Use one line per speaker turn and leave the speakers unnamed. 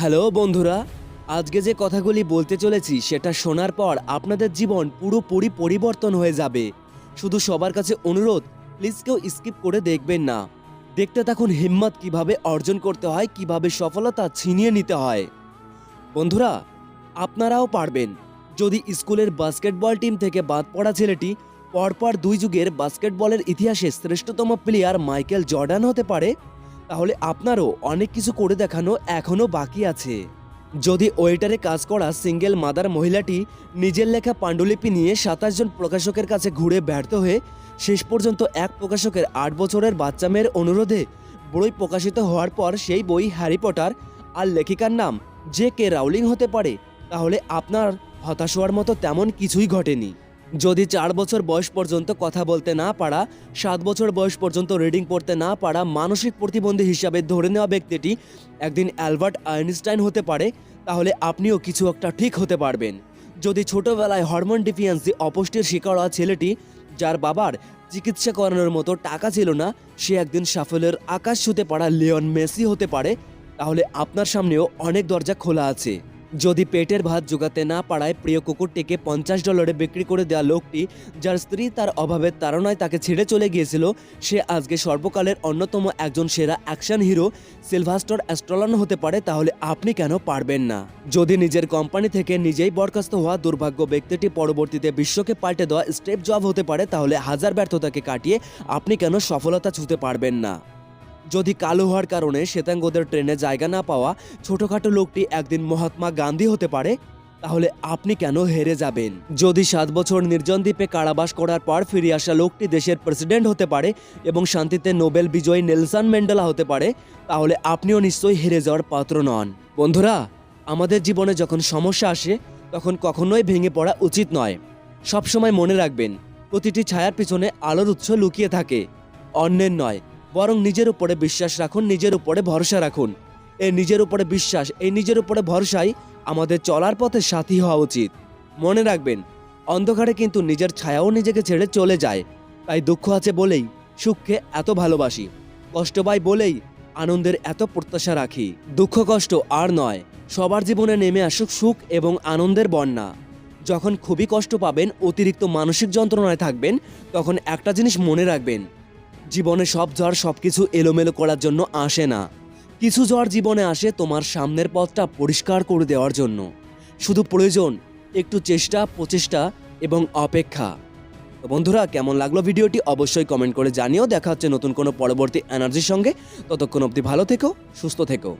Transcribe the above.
Hello বন্ধুরা, আজকে যে কথাগুলি বলতে চলেছি সেটা শোনার পর আপনাদের জীবন পুরোপুরি পরিবর্তন হয়ে যাবে। শুধু সবার কাছে অনুরোধ, প্লিজ কেউ স্কিপ করে দেখবেন না। দেখতে থাকুন হিম্মত কিভাবে অর্জন করতে হয়, কিভাবে সফলতা ছিনিয়ে নিতে হয়। বন্ধুরা, আপনারাও পারবেন। যদি স্কুলের বাস্কেটবল টিম থেকে বাদ পড়া ছেলেটি পরপর 2 যুগের বাস্কেটবলের ইতিহাসে শ্রেষ্ঠতম প্লেয়ার মাইকেল জর্ডান হতে পারে, তাহলে আপনারও অনেক কিছু করে দেখানো এখনও বাকি আছে। যদি ওয়েটারে কাজ করা সিঙ্গেল মাদার মহিলাটি নিজের লেখা পাণ্ডুলিপি নিয়ে 27 জন প্রকাশকের কাছে ঘুরে ব্যর্থ হয়ে শেষ পর্যন্ত এক প্রকাশকের 8 বছরের বাচ্চা মেয়ের অনুরোধে বই প্রকাশিত হওয়ার পর সেই বই হ্যারি পটার আর লেখিকার নাম J.K. রাউলিং হতে পারে, তাহলে আপনার হতাশ হওয়ার মতো তেমন কিছুই ঘটেনি। যদি 4 বছর বয়স পর্যন্ত কথা বলতে না পারা, 7 বছর বয়স পর্যন্ত রিডিং পড়তে না পারা মানসিক প্রতিবন্ধী হিসাবে ধরে নেওয়া ব্যক্তিটি একদিন অ্যালবার্ট আইনস্টাইন হতে পারে, তাহলে আপনিও কিছু একটা ঠিক হতে পারবেন। যদি ছোটবেলায় হরমোন ডিফিয়েন্সি অপুষ্টির শিকার হওয়া ছেলেটি, যার বাবার চিকিৎসা করানোর মতো টাকা ছিল না, সে একদিন সাফল্যের আকাশ ছুঁতে পারা লিওন মেসি হতে পারে, তাহলে আপনার সামনেও অনেক দরজা খোলা আছে। যদি পেটের ভাত জোগাতে না পারায় প্রিয় কুকুরটিকে $50 বিক্রি করে দেওয়া লোকটি, যার স্ত্রী তার অভাবের তাড়নায় তাকে ছেড়ে চলে গিয়েছিল, সে আজকে সর্বকালের অন্যতম একজন সেরা অ্যাকশন হিরো সিলভাস্টার স্ট্যালোন হতে পারে, তাহলে আপনি কেন পারবেন না? যদি নিজের কোম্পানি থেকে নিজেই বরখাস্ত হওয়া দুর্ভাগ্য ব্যক্তিটি পরবর্তীতে বিশ্বকে পাল্টে দেওয়া স্টেভ জব হতে পারে, তাহলে হাজার ব্যর্থতাকে কাটিয়ে আপনি কেন সফলতা ছুঁতে পারবেন না? যদি কালো হওয়ার কারণে শ্বেতাঙ্গদের ট্রেনে জায়গা না পাওয়া ছোটখাটো লোকটি একদিন মহাত্মা গান্ধী হতে পারে, তাহলে আপনি কেন হেরে যাবেন? যদি 7 বছর নির্জন দ্বীপে কারাবাস করার পর ফিরে আসা লোকটি দেশের প্রেসিডেন্ট হতে পারে এবং শান্তিতে নোবেল বিজয়ী নেলসন ম্যান্ডেলা হতে পারে, তাহলে আপনিও নিশ্চয়ই হেরে যাওয়ার পাত্র নন। বন্ধুরা, আমাদের জীবনে যখন সমস্যা আসে তখন কখনোই ভেঙে পড়া উচিত নয়। সবসময় মনে রাখবেন, প্রতিটি ছায়ার পিছনে আলোর উৎস লুকিয়ে থাকে, অন্যের নয়। বরং নিজের উপরে বিশ্বাস রাখুন, নিজের উপরে ভরসা রাখুন। এই নিজের উপরে বিশ্বাস, এই নিজের উপরে ভরসাই আমাদের চলার পথে সাথী হওয়া উচিত। মনে রাখবেন, অন্ধকারে কিন্তু নিজের ছায়াও নিজেকে ছেড়ে চলে যায়। তাই দুঃখ আছে বলেই সুখকে এত ভালোবাসি, কষ্ট পাই বলেই আনন্দের এত প্রত্যাশা রাখি। দুঃখ কষ্ট আর নয়, সবার জীবনে নেমে আসুক সুখ এবং আনন্দের বন্যা। যখন খুবই কষ্ট পাবেন, অতিরিক্ত মানসিক যন্ত্রণায় থাকবেন, তখন একটা জিনিস মনে রাখবেন, জীবনে সব ঝড় সবকিছু এলোমেলো করার জন্য আসে না। কিছু ঝড় জীবনে আসে তোমার সামনের পথটা পরিষ্কার করে দেওয়ার জন্য। শুধু প্রয়োজন একটু চেষ্টা, প্রচেষ্টা এবং অপেক্ষা। তো বন্ধুরা, কেমন লাগলো ভিডিওটি অবশ্যই কমেন্ট করে জানিও। দেখা হচ্ছে নতুন কোনো পরবর্তী এনার্জির সঙ্গে। ততক্ষণ অবধি ভালো থেকো, সুস্থ থেকো।